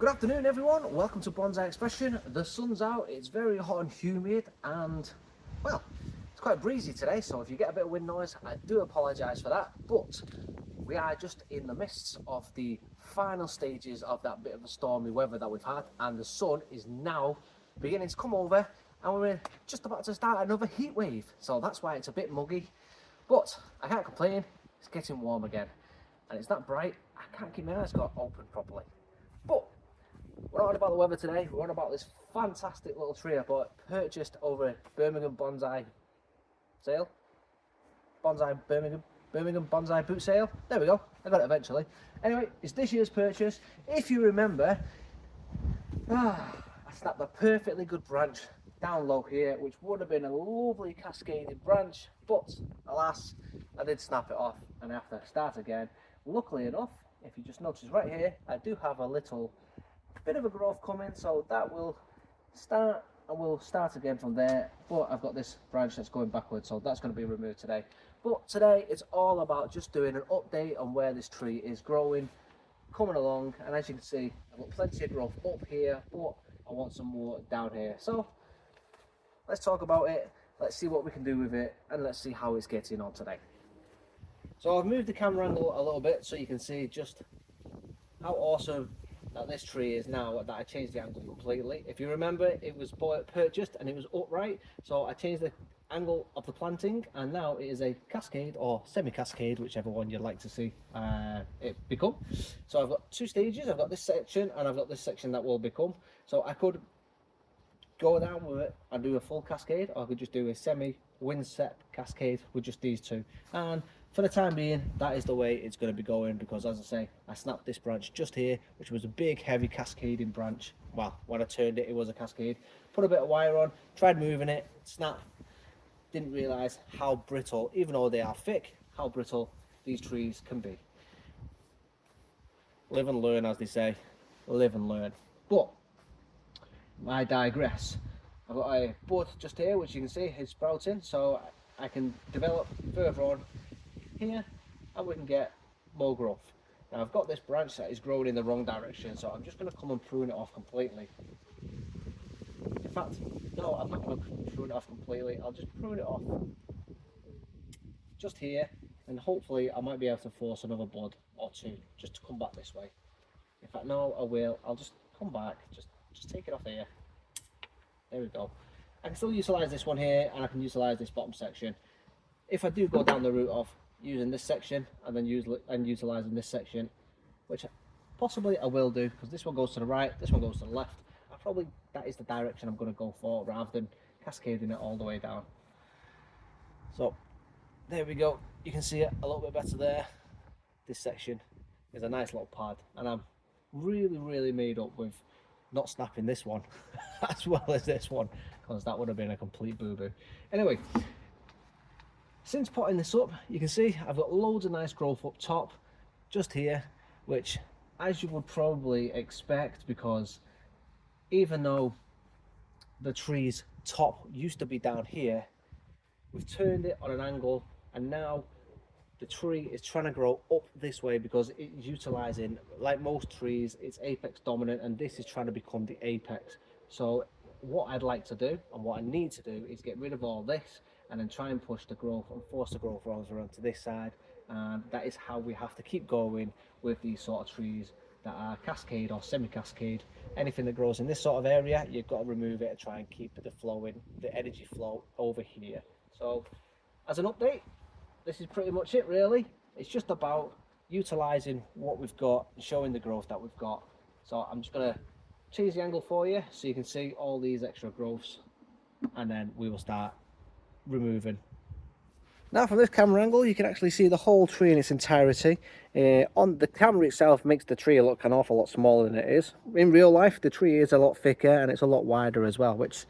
Good afternoon everyone, welcome to Bonsai Expression. The sun's out, it's very hot and humid and, well, it's quite breezy today, so if you get a bit of wind noise, I do apologise for that, but we are just in the midst of the final stages of that bit of a stormy weather that we've had, and the sun is now beginning to come over and we're just about to start another heat wave, so that's why it's a bit muggy, but I can't complain, it's getting warm again and it's that bright, I can't keep my eyes open properly. But we're not on about the weather today, we're on about this fantastic little tree I purchased over at Birmingham Bonsai Sale. Birmingham Bonsai Boot Sale. There we go, I got it eventually. Anyway, it's this year's purchase. If you remember, I snapped a perfectly good branch down low here, which would have been a lovely cascaded branch, but alas, I did snap it off and I have to start again. Luckily enough, if you just notice right here, I do have a little bit of a growth coming, so that will start and we'll start again from there, but I've got this branch that's going backwards, so that's going to be removed today. But today it's all about just doing an update on where this tree is growing, coming along, and as you can see I've got plenty of growth up here, but I want some more down here. So let's talk about it, let's see what we can do with it, and let's see how it's getting on today. So I've moved the camera angle a little bit so you can see just how awesome that this tree is now that I changed the angle completely. If you remember, it was purchased and it was upright, so I changed the angle of the planting and now it is a cascade or semi-cascade, whichever one you'd like to see it become. So I've got two stages, I've got this section and I've got this section that will become. So I could go down with it and do a full cascade, or I could just do a semi-Windswept Cascade with just these two. And for the time being, that is the way it's going to be going, because as I say, I snapped this branch just here, which was a big heavy cascading branch. Well, when I turned it, it was a cascade. Put a bit of wire on, tried moving it, snap. Didn't realise how brittle, even though they are thick, how brittle these trees can be. Live and learn, as they say. Live and learn. But I digress. I've got a bud just here, which you can see is sprouting, so I can develop further on here and we can get more growth. Now I've got this branch that is growing in the wrong direction, so I'm just going to come and prune it off completely. In fact, no, I'm not going to prune it off completely, I'll just prune it off just here, and hopefully I might be able to force another bud or two just to come back this way. In fact, no, I'll just come back, just take it off here. There we go. I can still utilise this one here and I can utilise this bottom section. If I do go down the route of using this section and then utilising this section, which possibly I will do, because this one goes to the right, this one goes to the left, that is the direction I'm going to go for, rather than cascading it all the way down. So there we go, you can see it a little bit better there. This section is a nice little pad, and I'm really made up with not snapping this one as well as this one, because that would have been a complete boo-boo. Anyway, since potting this up, you can see I've got loads of nice growth up top just here, which as you would probably expect, because even though the tree's top used to be down here, we've turned it on an angle and now the tree is trying to grow up this way, because it's utilizing, like most trees, it's apex dominant, and this is trying to become the apex. So what I'd like to do and what I need to do is get rid of all this and then try and push the growth and force the growth around to this side, and that is how we have to keep going with these sort of trees that are cascade or semi-cascade. Anything that grows in this sort of area, you've got to remove it and try and keep the energy flow over here. So as an update, this is pretty much it really. It's just about utilizing what we've got and showing the growth that we've got. So I'm just going to change the angle for you so you can see all these extra growths, and then we will start removing. Now from this camera angle you can actually see the whole tree in its entirety. On the camera itself makes the tree look an awful lot smaller than it is. In real life the tree is a lot thicker and it's a lot wider as well, which,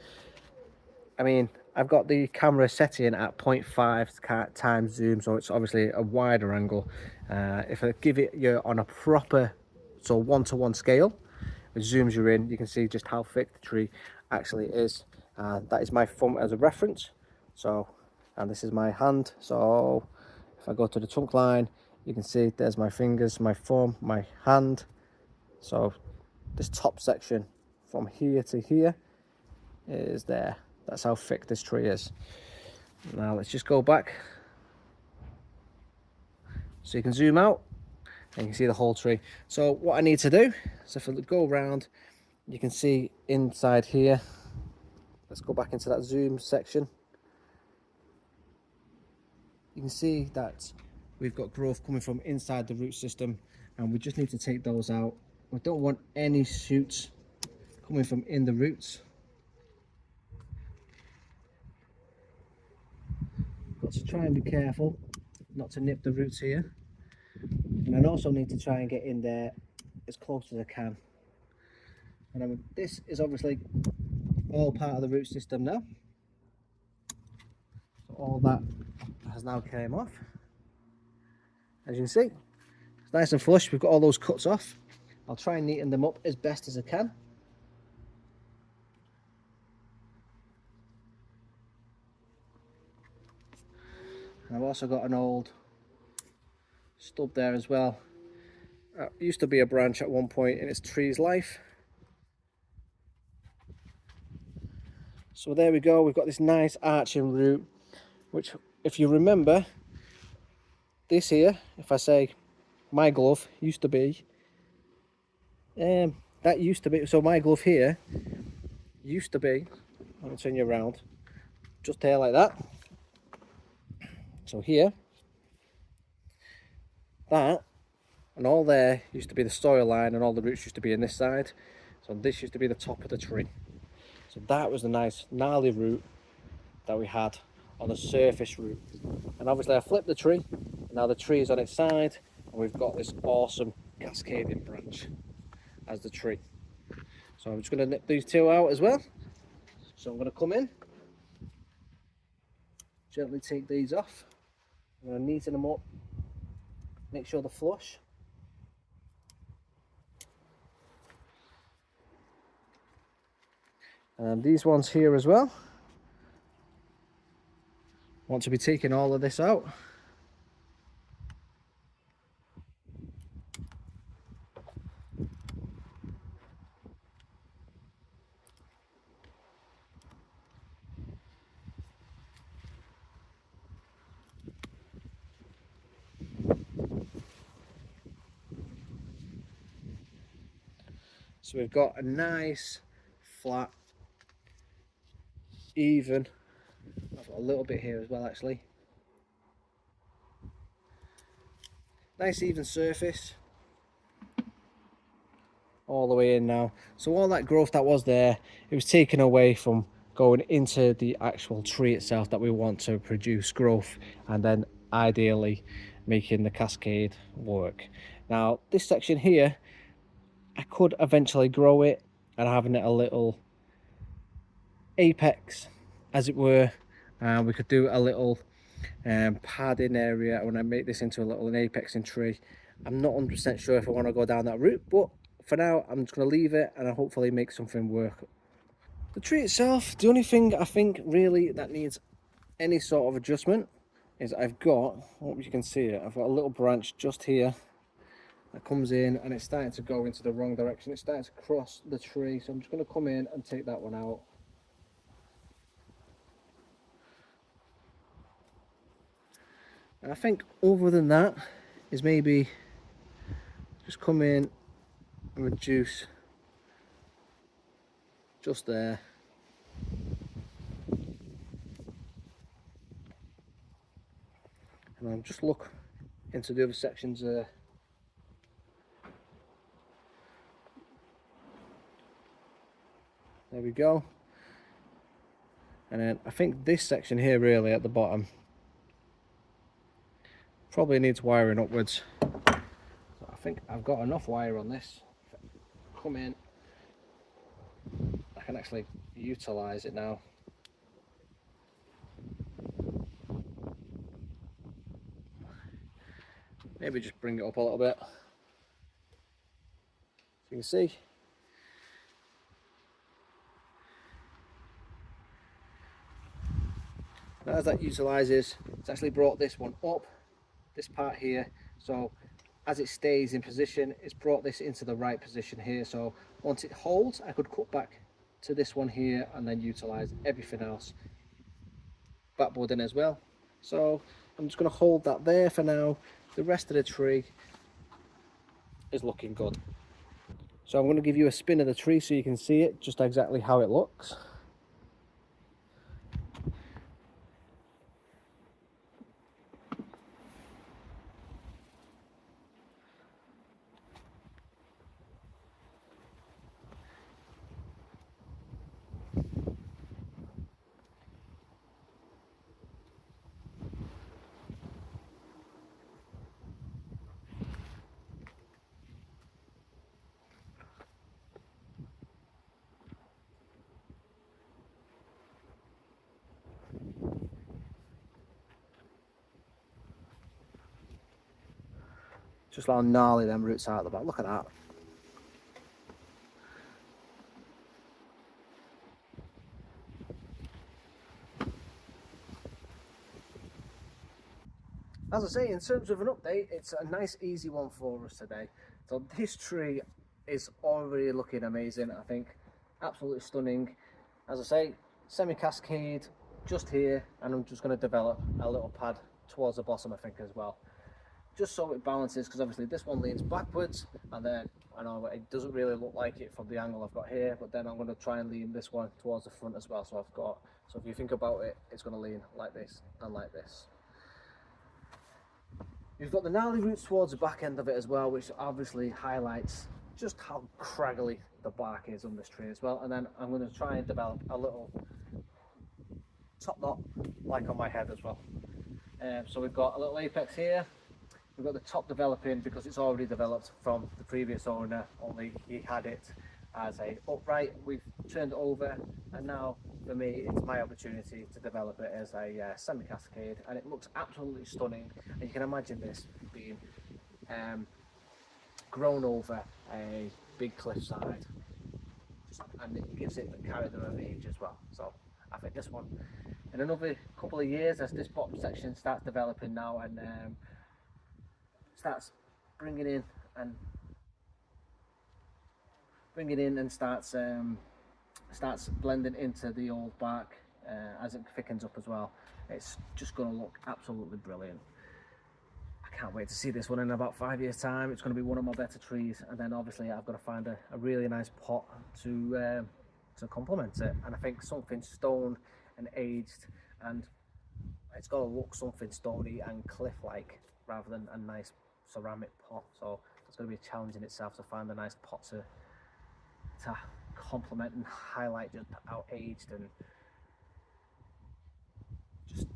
I mean, I've got the camera set in at 0.5 times zoom, so it's obviously a wider angle. If I give it you on a proper, so one-to-one scale, which zooms you in, you can see just how thick the tree actually is. That is my thumb as a reference. So, and this is my hand. So if I go to the trunk line, you can see there's my fingers, my thumb, my hand. So this top section from here to here is there. That's how thick this tree is. Now let's just go back so you can zoom out and you can see the whole tree. So what I need to do is, if I go around, you can see inside here. Let's go back into that zoom section. You can see that we've got growth coming from inside the root system, and we just need to take those out. We don't want any shoots coming from in the roots. Got to try and be careful not to nip the roots here, and I also need to try and get in there as close as I can. And then this is obviously all part of the root system now, so all that has now came off. As you can see, it's nice and flush. We've got all those cuts off. I'll try and neaten them up as best as I can. And I've also got an old stub there as well. It used to be a branch at one point in its tree's life. So there we go, we've got this nice arching root, which, if you remember, this here, if I say my glove used to be, that used to be, so my glove here used to be, let me turn you around, just there like that. So here, that and all there used to be the soil line, and all the roots used to be in this side. So this used to be the top of the tree. So that was the nice gnarly root that we had on the surface root. And obviously I flipped the tree, and now the tree is on its side, and we've got this awesome cascading branch as the tree. So I'm just going to nip these two out as well. So I'm going to come in, gently take these off. I'm going to neaten them up, make sure they're flush. And these ones here as well, want to be taking all of this out. So we've got a nice, flat, even, I've got a little bit here as well actually. Nice even surface. All the way in now. So all that growth that was there, it was taken away from going into the actual tree itself that we want to produce growth, and then ideally making the cascade work. Now this section here, I could eventually grow it and having it a little apex, as it were. We could do a little padding area when I make this into a little apexing tree. I'm not 100% sure if I want to go down that route, but for now I'm just going to leave it and I'll hopefully make something work. The tree itself, the only thing I think really that needs any sort of adjustment is I've got, hope you can see it, I've got a little branch just here that comes in and it's starting to go into the wrong direction. It's starting to cross the tree, so I'm just going to come in and take that one out. And I think other than that is maybe just come in and reduce just there. And I'll just look into the other sections there. There we go. And then I think this section here really at the bottom probably needs wiring upwards. So I think I've got enough wire on this. Come in, I can actually utilize it now. Maybe just bring it up a little bit. So you can see. Now as that utilizes, it's actually brought this one up, this part here. So as it stays in position, it's brought this into the right position here. So once it holds, I could cut back to this one here and then utilize everything else backboarding as well. So I'm just going to hold that there for now. The rest of the tree is looking good. So I'm going to give you a spin of the tree so you can see it just exactly how it looks. Just how gnarly them roots are at the back. Look at that. As I say, in terms of an update, it's a nice easy one for us today. So this tree is already looking amazing, I think. Absolutely stunning. As I say, semi-cascade just here, and I'm just going to develop a little pad towards the bottom, I think, as well. Just so it balances, because obviously this one leans backwards, and then I know it doesn't really look like it from the angle I've got here, but then I'm going to try and lean this one towards the front as well. So if you think about it, it's going to lean like this and like this. You've got the gnarly roots towards the back end of it as well, which obviously highlights just how craggly the bark is on this tree as well. And then I'm going to try and develop a little top knot like on my head as well. So we've got a little apex here. We've got the top developing because it's already developed from the previous owner, only he had it as a upright. We've turned it over, and now for me it's my opportunity to develop it as a semi-cascade, and it looks absolutely stunning. And you can imagine this being grown over a big cliffside, and it gives it the character of age as well. So I think this one, in another couple of years, as this bottom section starts developing now and starts bringing in and starts blending into the old bark as it thickens up as well, it's just going to look absolutely brilliant. I can't wait to see this one in about 5 years time. It's going to be one of my better trees, and then obviously I've got to find a really nice pot to complement it, and I think something stone and aged, and it's got to look something stony and cliff-like rather than a nice ceramic pot. So it's going to be a challenge in itself to find a nice pot to complement and highlight just how aged, and just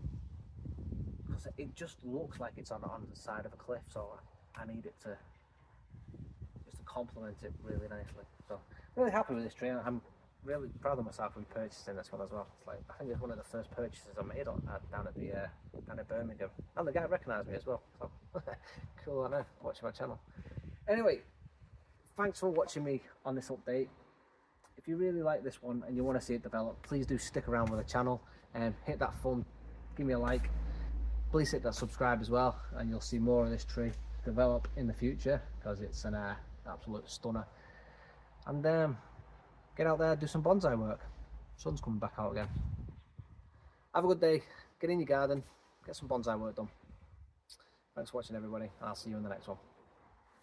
because it just looks like it's on the side of a cliff, so I need it to complement it really nicely. So really happy with this tree. I'm really proud of myself in purchasing this one as well. It's like, I think it's one of the first purchases I made down at Birmingham, and the guy recognised me as well. So cool, I know, watching my channel. Anyway, thanks for watching me on this update. If you really like this one and you want to see it develop, please do stick around with the channel and hit that thumb, give me a like. Please hit that subscribe as well, and you'll see more of this tree develop in the future, because it's an absolute stunner. And get out there, do some bonsai work. Sun's coming back out again. Have a good day, get in your garden, get some bonsai work done. Thanks for watching everybody, and I'll see you in the next one.